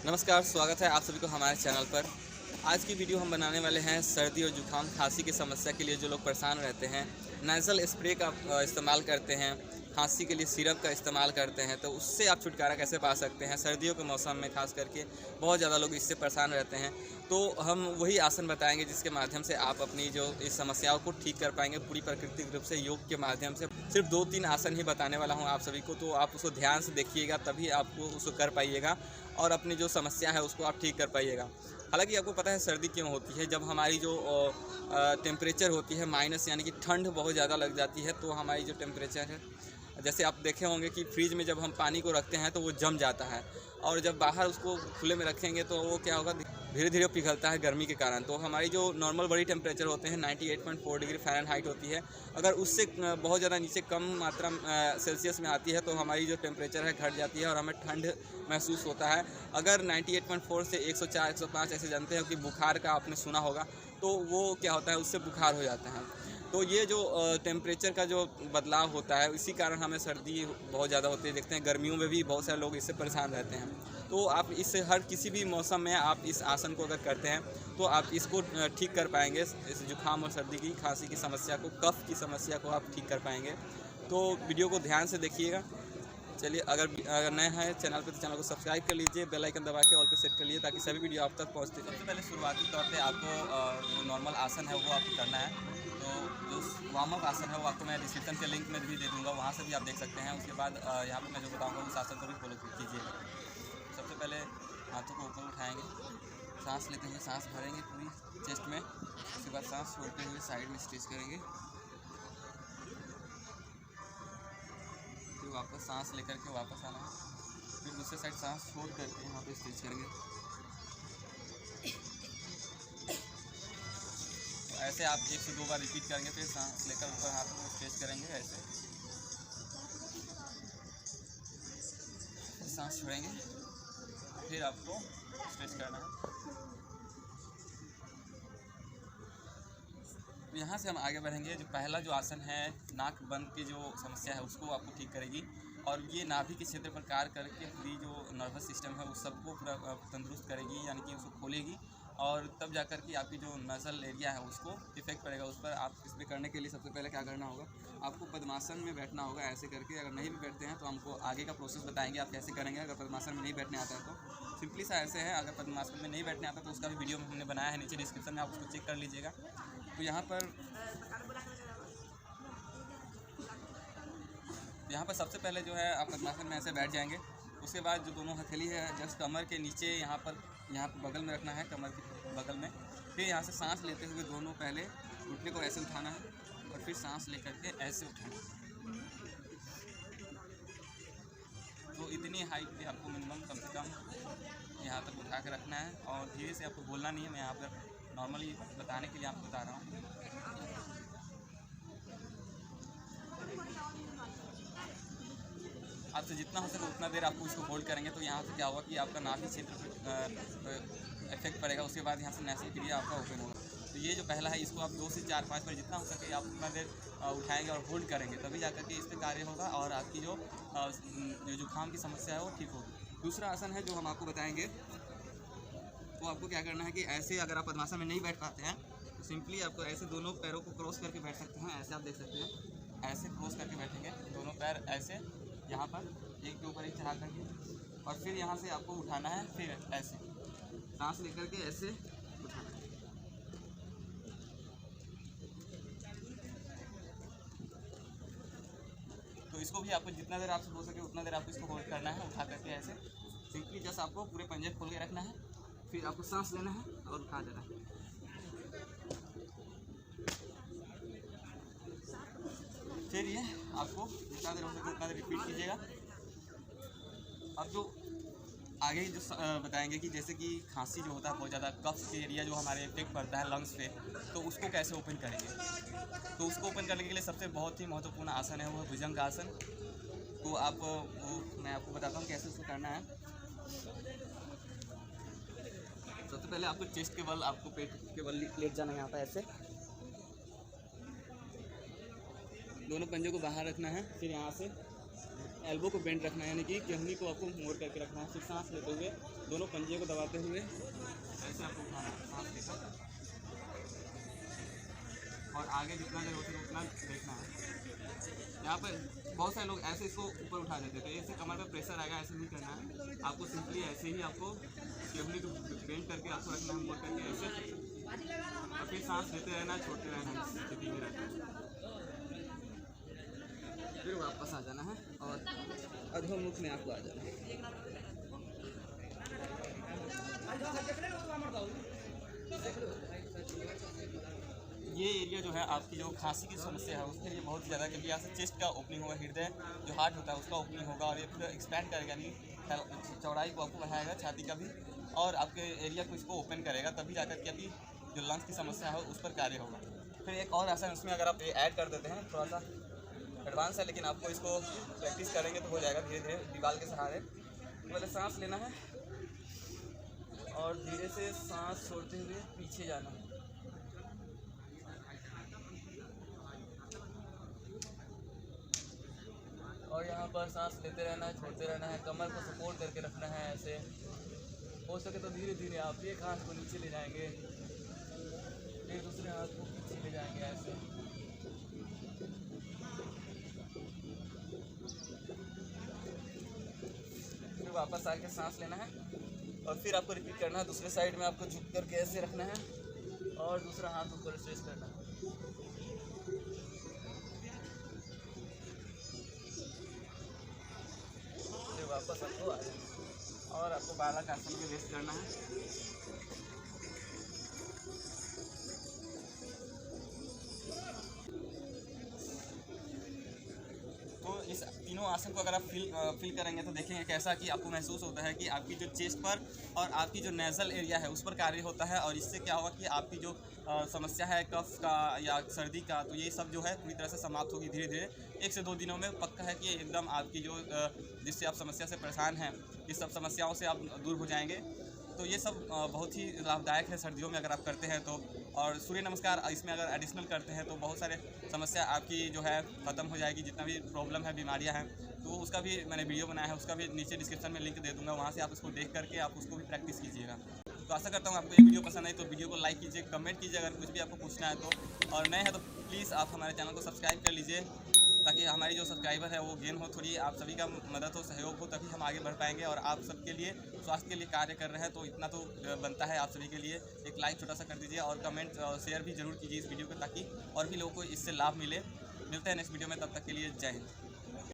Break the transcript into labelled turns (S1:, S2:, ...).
S1: नमस्कार, स्वागत है आप सभी को हमारे चैनल पर। आज की वीडियो हम बनाने वाले हैं सर्दी और जुकाम खांसी की समस्या के लिए जो लोग परेशान रहते हैं, नेज़ल स्प्रे का इस्तेमाल करते हैं, खांसी के लिए सिरप का इस्तेमाल करते हैं, तो उससे आप छुटकारा कैसे पा सकते हैं। सर्दियों के मौसम में ख़ास करके बहुत ज़्यादा लोग इससे परेशान रहते हैं। तो हम वही आसन बताएँगे जिसके माध्यम से आप अपनी जो इस समस्याओं को ठीक कर पाएँगे पूरी प्राकृतिक रूप से योग के माध्यम से। सिर्फ 2-3 आसन ही बताने वाला हूँ आप सभी को, तो आप उसको ध्यान से देखिएगा तभी आपको उसको कर पाइएगा और अपनी जो समस्या है उसको आप ठीक कर पाइएगा। हालाँकि आपको पता है सर्दी क्यों होती है, जब हमारी जो टेम्परेचर होती है माइनस यानी कि ठंड बहुत ज़्यादा लग जाती है, तो हमारी जो टेम्परेचर है, जैसे आप देखे होंगे कि फ्रिज में जब हम पानी को रखते हैं तो वो जम जाता है और जब बाहर उसको खुले में रखेंगे तो वो क्या होगा, धीरे धीरे पिघलता है गर्मी के कारण। तो हमारी जो नॉर्मल बॉडी टेम्परेचर होते हैं 98.4 डिग्री फ़ारेनहाइट होती है, अगर उससे बहुत ज़्यादा नीचे कम मात्रा सेल्सियस में आती है तो हमारी जो टेम्परेचर है घट जाती है और हमें ठंड महसूस होता है। अगर 98.4 से 104 105 ऐसे जानते हैं कि बुखार का आपने सुना होगा, तो वो क्या होता है, उससे बुखार हो जाता है। तो ये जो टेम्परेचर का जो बदलाव होता है, इसी कारण हमें सर्दी बहुत ज़्यादा होती है। देखते हैं गर्मियों में भी बहुत सारे लोग इससे परेशान रहते हैं। तो आप इससे हर किसी भी मौसम में आप इस आसन को अगर करते हैं तो आप इसको ठीक कर पाएँगे। इस जुकाम और सर्दी की, खांसी की समस्या को, कफ़ की समस्या को आप ठीक कर पाएँगे। तो वीडियो को ध्यान से देखिएगा। चलिए, अगर नए हैं चैनल पे तो चैनल को सब्सक्राइब कर लीजिए, बेल आइकन दबा के ऑल पे सेट कर लीजिए ताकि सभी वीडियो आप तक पहुँचते। सबसे पहले शुरुआती तौर पे आपको जो नॉर्मल आसन है वो आपको करना है। तो जो वार्म अप आसन है वो आपको मैं डिस्क्रिप्शन के लिंक में भी दे दूँगा, वहाँ से भी आप देख सकते हैं। उसके बाद यहाँ पे मैं जो बताऊँगा उस आसन को भी फॉलो कीजिएगा। सबसे पहले हाथों को ऊपर उठाएँगे, सांस लेते हुए सांस भरेंगे पूरी चेस्ट में। उसके बाद सांस छोड़ते हुए साइड में स्ट्रेच करेंगे, फिर वापस सांस लेकर के वापस आना है, फिर दूसरे साइड सांस छोड़ करके यहाँ पे स्ट्रेच करेंगे। तो ऐसे आप 1 से 2 बार रिपीट करेंगे, फिर सांस लेकर ऊपर हाथों को स्ट्रेच करेंगे ऐसे, फिर सांस छोड़ेंगे, फिर आपको स्ट्रेच करना है। तो यहाँ से हम आगे बढ़ेंगे। जो पहला जो आसन है, नाक बंद की जो समस्या है उसको आपको ठीक करेगी और ये नाभि के क्षेत्र पर कार्य करके पूरी जो नर्वस सिस्टम है उस सबको पूरा तंदुरुस्त करेगी, यानी कि उसको खोलेगी और तब जाकर के आपकी जो नसल एरिया है उसको इफेक्ट पड़ेगा उस पर। आप इस पर करने के लिए सबसे पहले क्या करना होगा, आपको पद्मासन में बैठना होगा ऐसे करके। अगर नहीं भी बैठते हैं तो हमको आगे का प्रोसेस बताएंगे आप कैसे करेंगे। अगर पद्मासन में नहीं बैठने आता है तो सिंपली सा ऐसे है। अगर पद्मासन में नहीं बैठने आता तो उसका भी वीडियो हमने बनाया है, नीचे डिस्क्रिप्शन में आप उसको चेक कर लीजिएगा। तो यहाँ पर सबसे पहले जो है आप पद्मासन में ऐसे बैठ जाएंगे। उसके बाद जो दोनों हथेली है जस्ट कमर के नीचे यहाँ पर बगल में रखना है, कमर के बगल में। फिर यहाँ से सांस लेते हुए दोनों पहले घुटने को ऐसे उठाना है और फिर सांस लेकर के ऐसे उठाना है। तो इतनी हाइट पे आपको मिनिमम कम से कम यहाँ तक उठा के रखना है और धीरे से आपको बोलना नहीं है। मैं यहाँ पर नॉर्मली बताने के लिए आपको बता रहा हूँ। आपसे जितना हो सके उतना देर आपको इसको होल्ड करेंगे। तो यहाँ से क्या होगा कि आपका नाभि क्षेत्र इफेक्ट पड़ेगा। उसके बाद यहाँ से नेसल क्रिया आपका ओपन होगा। तो ये जो पहला है इसको आप 2 से 4-5 बार जितना हो सके आप उतना देर उठाएंगे और होल्ड करेंगे, तभी जाकर के इस पर कार्य होगा और आपकी जो जुकाम की समस्या है वो ठीक होगी। दूसरा आसन है जो हम आपको बताएंगे, तो आपको क्या करना है कि ऐसे अगर आप पद्मासन में नहीं बैठ पाते हैं तो सिंपली आपको ऐसे दोनों पैरों को क्रॉस करके बैठ सकते हैं। ऐसे आप देख सकते हैं, ऐसे क्रॉस करके बैठेंगे, दोनों पैर ऐसे यहाँ पर एक के ऊपर एक चढ़ा करके और फिर यहाँ से आपको उठाना है। फिर ऐसे सांस लेकर के ऐसे उठाना है। तो इसको भी आपको जितना देर आपसे हो सके उतना देर आपको इसको होल्ड करना है, उठा करके ऐसे सिंपली जस्ट आपको पूरे पंजे खोल के रखना है। फिर आपको सांस लेना है और उठा देना है। फिर ये आपको जितना देर हो सके उतना देर रिपीट कीजिएगा। अब जो आगे जो बताएंगे कि जैसे कि खांसी जो होता है बहुत ज़्यादा, कफ के एरिया जो हमारे इफेक्ट पड़ता है लंग्स पे, तो उसको कैसे ओपन करेंगे। तो उसको ओपन करने के लिए सबसे बहुत ही महत्वपूर्ण आसन है वो भुजंग आसन। तो मैं आपको बताता हूँ कैसे उसको करना है। सबसे पहले आपको चेस्ट के बल, आपको पेट के बल लेट जाना है यहाँ पर ऐसे, दोनों पंजों को बाहर रखना है। फिर यहाँ से एल्बो को बेंड रखना है, यानी कि कहनी को आपको मोड़ करके रखना है। फिर सांस लेते हुए दोनों पंजे को दबाते हुए ऐसे आपको उठाना है सांस लेकर, और आगे जितना देर हो सके उतना देखना है। यहाँ पर बहुत सारे लोग ऐसे इसको ऊपर उठा देते थे, इससे कमर पे प्रेशर आएगा, ऐसे नहीं करना है आपको। सिंपली ऐसे ही आपको केबली को बेंड करके आपको रखना है, मोड़ करके ऐसे, और फिर सांस लेते रहना, छोड़ते रहना, स्थिति में रहना है। फिर वापस आ जाना है और अधोमुख में आपको आ जाना है। ये एरिया जो है आपकी जो खांसी की समस्या है उसके लिए बहुत ज़्यादा, क्योंकि यहाँ से चेस्ट का ओपनिंग होगा, हृदय जो हार्ट होता है उसका ओपनिंग होगा, और ये फिर एक्सपैंड करेगा, यानी चौड़ाई को आपको बढ़ाएगा, छाती का भी, और आपके एरिया को इसको ओपन करेगा, तभी जाकर के अभी जो लंग्स की समस्या है उस पर कार्य होगा। फिर एक और आसन उसमें अगर आप ये ऐड कर देते हैं, थोड़ा सा एडवांस है लेकिन आपको इसको प्रैक्टिस करेंगे तो हो जाएगा धीरे धीरे, दीवार के सहारे। पहले सांस लेना है और धीरे से सांस छोड़ते हुए पीछे जाना है, और यहाँ पर सांस लेते रहना है, छोड़ते रहना है, कमर को सपोर्ट करके रखना है ऐसे। हो सके तो धीरे धीरे आप एक हाथ को नीचे ले जाएंगे, फिर दूसरे हाथ को पीछे ले जाएंगे ऐसे। फिर वापस आके सांस लेना है, और फिर आपको रिपीट करना है। दूसरे साइड में आपको झुक करके ऐसे रखना है, और दूसरा हाथ ऊपर स्ट्रेच करना है। वापस आपको आ जाना, और आपको बालक आसन में रेस्ट करना है। तो इस तीनों आसन को अगर आप फील करेंगे तो देखेंगे कैसा कि आपको महसूस होता है कि आपकी जो चेस्ट पर और आपकी जो नेज़ल एरिया है उस पर कार्य होता है, और इससे क्या होगा कि आपकी जो समस्या है कफ का या सर्दी का, तो ये सब जो है पूरी तरह से समाप्त होगी धीरे धीरे। 1 से 2 दिनों में पक्का है कि एकदम आपकी जो जिससे आप समस्या से परेशान हैं, इस सब समस्याओं से आप दूर हो जाएंगे। तो ये सब बहुत ही लाभदायक है सर्दियों में अगर आप करते हैं तो। और सूर्य नमस्कार इसमें अगर एडिशनल करते हैं तो बहुत सारे समस्या आपकी जो है ख़त्म हो जाएगी, जितना भी प्रॉब्लम है, बीमारियां हैं, तो उसका भी मैंने वीडियो बनाया है, उसका भी नीचे डिस्क्रिप्शन में लिंक दे दूँगा, वहाँ से आप उसको देख करके आप उसको भी प्रैक्टिस कीजिएगा। तो आशा करता हूँ आपको ये वीडियो पसंद आई, तो वीडियो को लाइक कीजिए, कमेंट कीजिए अगर कुछ भी आपको पूछना है तो, और नए हैं तो प्लीज़ आप हमारे चैनल को सब्सक्राइब कर लीजिए, ताकि हमारी जो सब्सक्राइबर है वो गेन हो, थोड़ी आप सभी का मदद हो, सहयोग हो, तभी हम आगे बढ़ पाएंगे। और आप सबके लिए स्वास्थ्य के लिए कार्य कर रहे हैं, तो इतना तो बनता है आप सभी के लिए। एक लाइक छोटा सा कर दीजिए, और कमेंट और शेयर भी जरूर कीजिए इस वीडियो को, ताकि और भी लोगों को इससे लाभ मिले। मिलते हैं नेक्स्ट वीडियो में, तब तक के लिए जय हिंद।